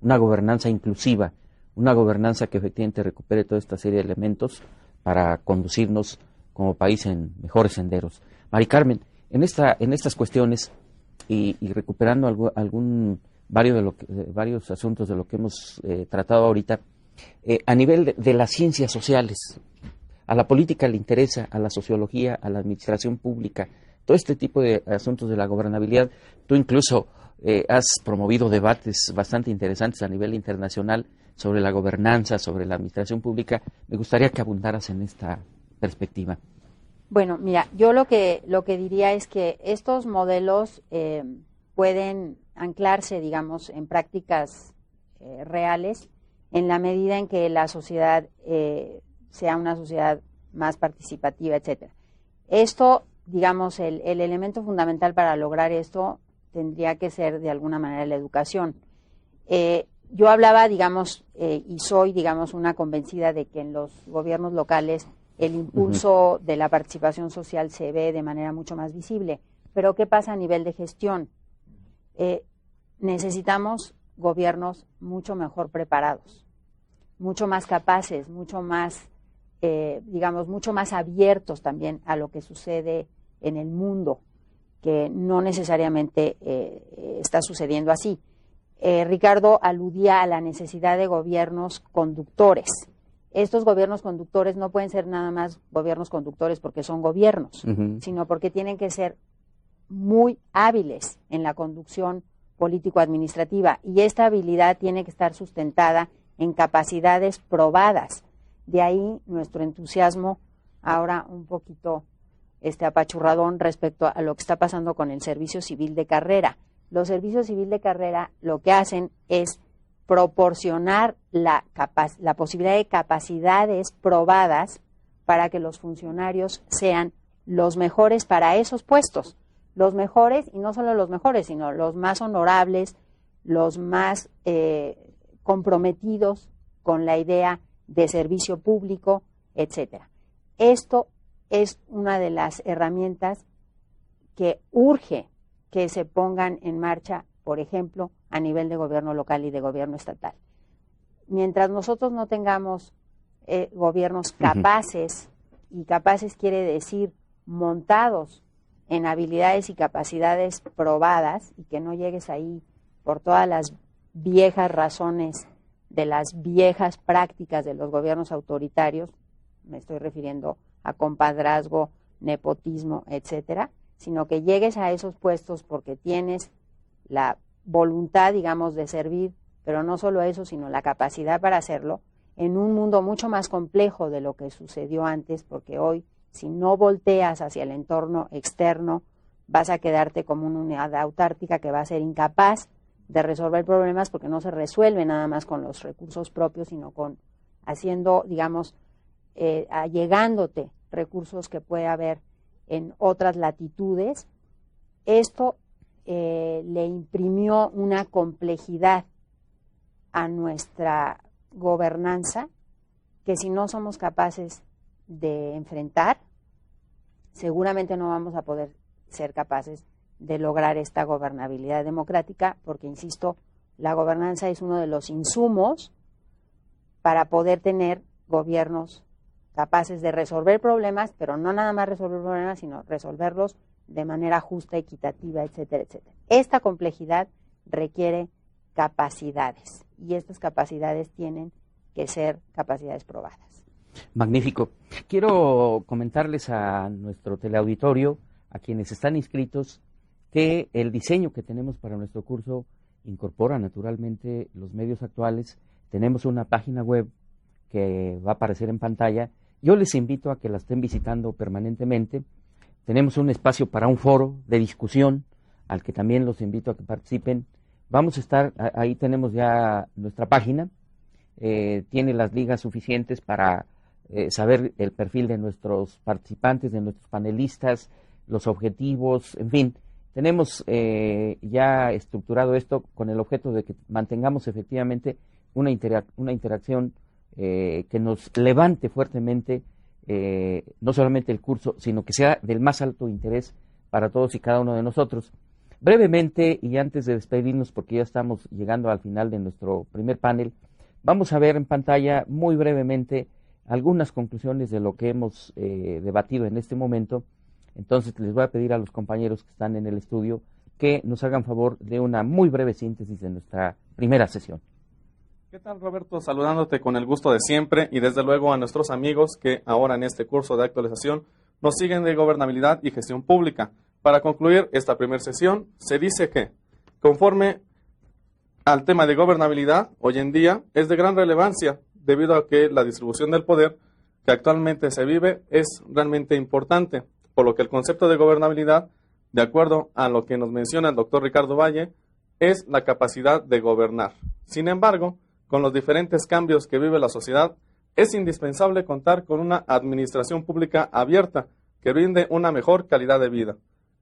una gobernanza inclusiva, una gobernanza que efectivamente recupere toda esta serie de elementos para conducirnos como país en mejores senderos. Mari Carmen, en estas cuestiones y recuperando varios asuntos de lo que hemos tratado ahorita, a nivel de las ciencias sociales, a la política le interesa, a la sociología, a la administración pública, todo este tipo de asuntos de la gobernabilidad. Tú incluso has promovido debates bastante interesantes a nivel internacional sobre la gobernanza, sobre la administración pública. Me gustaría que abundaras en esta perspectiva. Bueno, mira, yo lo que diría es que estos modelos pueden anclarse, digamos, en prácticas reales en la medida en que la sociedad sea una sociedad más participativa, etcétera. Esto, digamos, el elemento fundamental para lograr esto tendría que ser de alguna manera la educación. Yo hablaba, digamos, y soy, digamos, una convencida de que en los gobiernos locales el impulso de la participación social se ve de manera mucho más visible. Pero ¿qué pasa a nivel de gestión? Necesitamos gobiernos mucho mejor preparados, mucho más capaces, mucho más, digamos, mucho más abiertos también a lo que sucede en el mundo, que no necesariamente está sucediendo así. Ricardo aludía a la necesidad de gobiernos conductores. Estos gobiernos conductores no pueden ser nada más gobiernos conductores porque son gobiernos, sino porque tienen que ser muy hábiles en la conducción político-administrativa, y esta habilidad tiene que estar sustentada en capacidades probadas. De ahí nuestro entusiasmo ahora un poquito apachurradón respecto a lo que está pasando con el servicio civil de carrera. Los servicios civil de carrera lo que hacen es proporcionar la posibilidad de capacidades probadas para que los funcionarios sean los mejores para esos puestos. Los mejores, y no solo los mejores, sino los más honorables, los más comprometidos con la idea de servicio público, etcétera. Esto es una de las herramientas que urge que se pongan en marcha, por ejemplo, a nivel de gobierno local y de gobierno estatal. Mientras nosotros no tengamos gobiernos capaces, y capaces quiere decir montados en habilidades y capacidades probadas, y que no llegues ahí por todas las viejas razones de las viejas prácticas de los gobiernos autoritarios, me estoy refiriendo a compadrazgo, nepotismo, etcétera, sino que llegues a esos puestos porque tienes la voluntad, digamos, de servir, pero no solo eso, sino la capacidad para hacerlo, en un mundo mucho más complejo de lo que sucedió antes, porque hoy, si no volteas hacia el entorno externo, vas a quedarte como una unidad autárquica que va a ser incapaz de resolver problemas, porque no se resuelve nada más con los recursos propios, sino con haciendo, digamos, allegándote recursos que puede haber en otras latitudes. Esto le imprimió una complejidad a nuestra gobernanza que si no somos capaces de enfrentar, seguramente no vamos a poder ser capaces de lograr esta gobernabilidad democrática, porque, insisto, la gobernanza es uno de los insumos para poder tener gobiernos capaces de resolver problemas, pero no nada más resolver problemas, sino resolverlos de manera justa, equitativa, etcétera, etcétera. Esta complejidad requiere capacidades, y estas capacidades tienen que ser capacidades probadas. Magnífico. Quiero comentarles a nuestro teleauditorio, a quienes están inscritos, que el diseño que tenemos para nuestro curso incorpora naturalmente los medios actuales. Tenemos una página web que va a aparecer en pantalla. Yo les invito a que la estén visitando permanentemente. Tenemos un espacio para un foro de discusión, al que también los invito a que participen. Vamos a estar, ahí tenemos ya nuestra página, tiene las ligas suficientes para saber el perfil de nuestros participantes, de nuestros panelistas, los objetivos, en fin. Tenemos ya estructurado esto con el objeto de que mantengamos efectivamente una interacción que nos levante fuertemente no solamente el curso, sino que sea del más alto interés para todos y cada uno de nosotros. Brevemente, y antes de despedirnos, porque ya estamos llegando al final de nuestro primer panel, vamos a ver en pantalla muy brevemente algunas conclusiones de lo que hemos debatido en este momento. Entonces les voy a pedir a los compañeros que están en el estudio que nos hagan favor de una muy breve síntesis de nuestra primera sesión. ¿Qué tal, Roberto? Saludándote con el gusto de siempre y desde luego a nuestros amigos que ahora en este curso de actualización nos siguen de gobernabilidad y gestión pública. Para concluir esta primera sesión, se dice que, conforme al tema de gobernabilidad, hoy en día es de gran relevancia debido a que la distribución del poder que actualmente se vive es realmente importante, por lo que el concepto de gobernabilidad, de acuerdo a lo que nos menciona el doctor Ricardo Valle, es la capacidad de gobernar. Sin embargo, con los diferentes cambios que vive la sociedad, es indispensable contar con una administración pública abierta que brinde una mejor calidad de vida.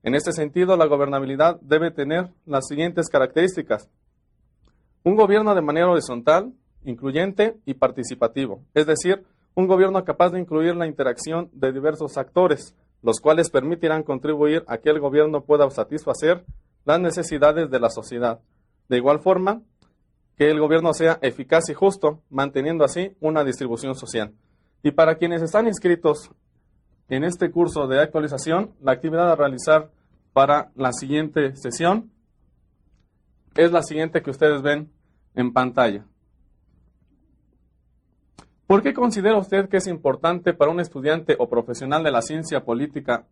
En este sentido, la gobernabilidad debe tener las siguientes características. Un gobierno de manera horizontal, incluyente y participativo, es decir, un gobierno capaz de incluir la interacción de diversos actores, los cuales permitirán contribuir a que el gobierno pueda satisfacer las necesidades de la sociedad. De igual forma, que el gobierno sea eficaz y justo, manteniendo así una distribución social. Y para quienes están inscritos en este curso de actualización, la actividad a realizar para la siguiente sesión es la siguiente que ustedes ven en pantalla. ¿Por qué considera usted que es importante para un estudiante o profesional de la ciencia política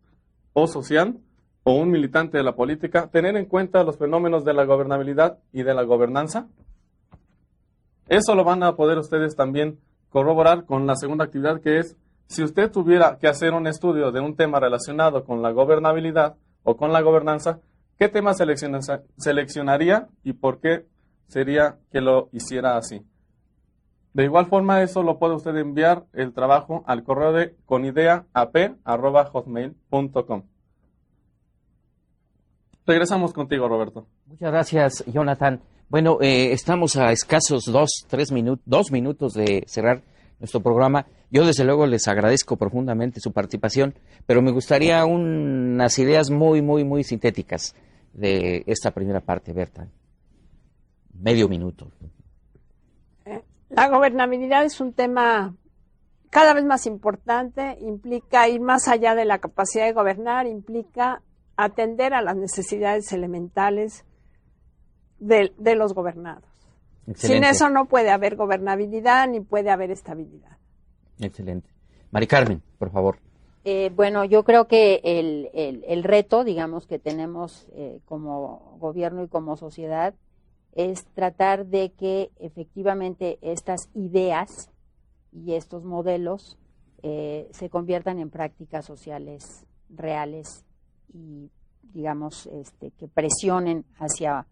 o social o un militante de la política tener en cuenta los fenómenos de la gobernabilidad y de la gobernanza? Eso lo van a poder ustedes también corroborar con la segunda actividad, que es, si usted tuviera que hacer un estudio de un tema relacionado con la gobernabilidad o con la gobernanza, ¿qué tema seleccionaría y por qué sería que lo hiciera así? De igual forma, eso lo puede usted enviar el trabajo al correo de conideap@hotmail.com. Regresamos contigo, Roberto. Muchas gracias, Jonathan. Bueno, estamos a escasos 2 minutos de cerrar nuestro programa. Yo desde luego les agradezco profundamente su participación, pero me gustaría unas ideas muy sintéticas de esta primera parte, Berta. Medio minuto. La gobernabilidad es un tema cada vez más importante, implica ir más allá de la capacidad de gobernar, implica atender a las necesidades elementales de los gobernados. Excelente. Sin eso no puede haber gobernabilidad ni puede haber estabilidad. Excelente. Mari Carmen, por favor. Bueno, yo creo que el reto, digamos, que tenemos como gobierno y como sociedad es tratar de que efectivamente estas ideas y estos modelos se conviertan en prácticas sociales reales y, digamos, que presionen hacia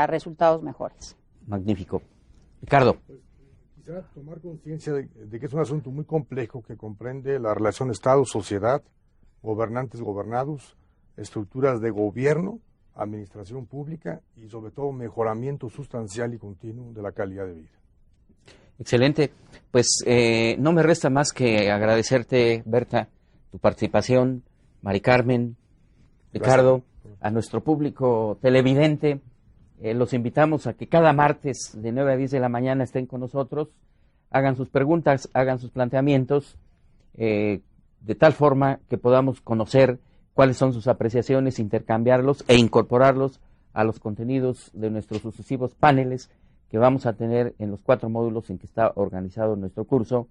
resultados mejores. Magnífico. Ricardo. Quisiera tomar conciencia de que es un asunto muy complejo que comprende la relación Estado-sociedad, gobernantes, gobernados, estructuras de gobierno, administración pública y sobre todo mejoramiento sustancial y continuo de la calidad de vida. Excelente. Pues no me resta más que agradecerte, Berta, tu participación, Mari Carmen, Ricardo, a nuestro público televidente. Los invitamos a que cada martes de 9 a 10 de la mañana estén con nosotros, hagan sus preguntas, hagan sus planteamientos, de tal forma que podamos conocer cuáles son sus apreciaciones, intercambiarlos e incorporarlos a los contenidos de nuestros sucesivos paneles que vamos a tener en los 4 módulos en que está organizado nuestro curso,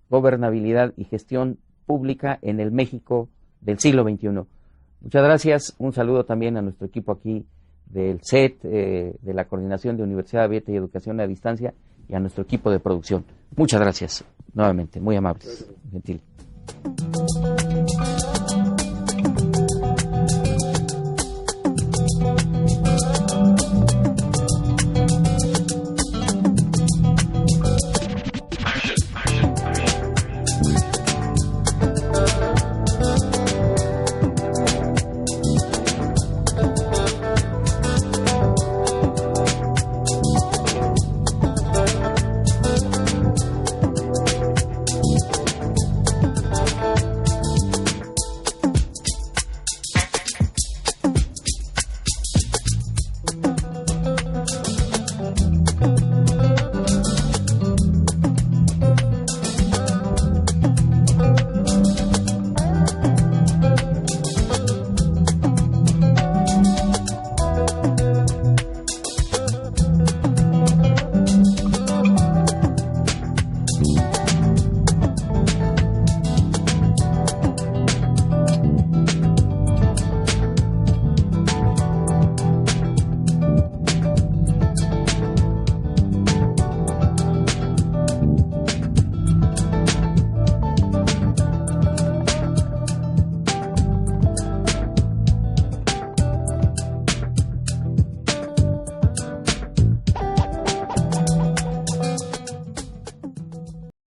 Gobernabilidad y Gestión Pública en el México del siglo XXI. Muchas gracias, un saludo también a nuestro equipo aquí del CET, de la Coordinación de Universidad Abierta y Educación a Distancia, y a nuestro equipo de producción. Muchas gracias, nuevamente, muy amables, gentil.